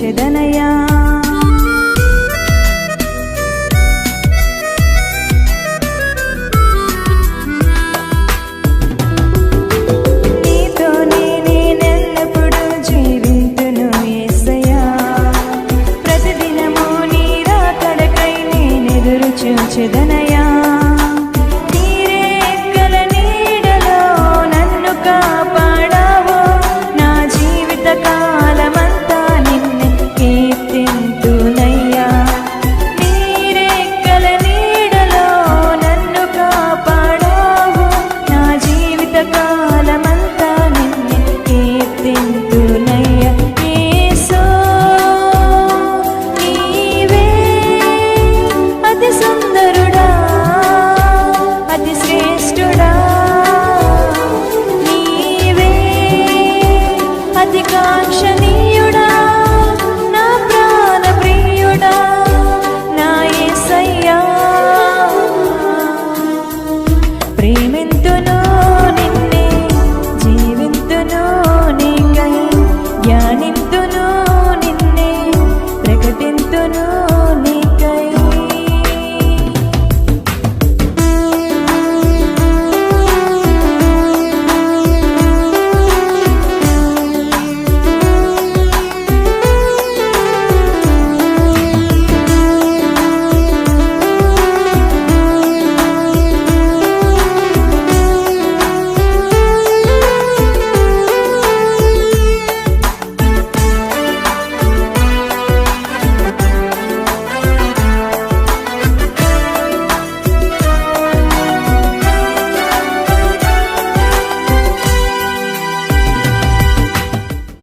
చూచెదనయా. చూచెదనయా నీరెక్కల నీడలో నన్ను కాపాడావు, నా జీవిత కాలమంతా నిన్ను కీర్తింతునయ్యా. నీరెక్కల నీడలో నన్ను కాపాడావు, నా జీవిత కాలమంతా నిన్ను కీర్తింతునయ్యా. యేసు నీవే అతి సుందరుడా, అతి శ్రేష్ఠుడా, నీవే అతి కాంక్షణీయుడా.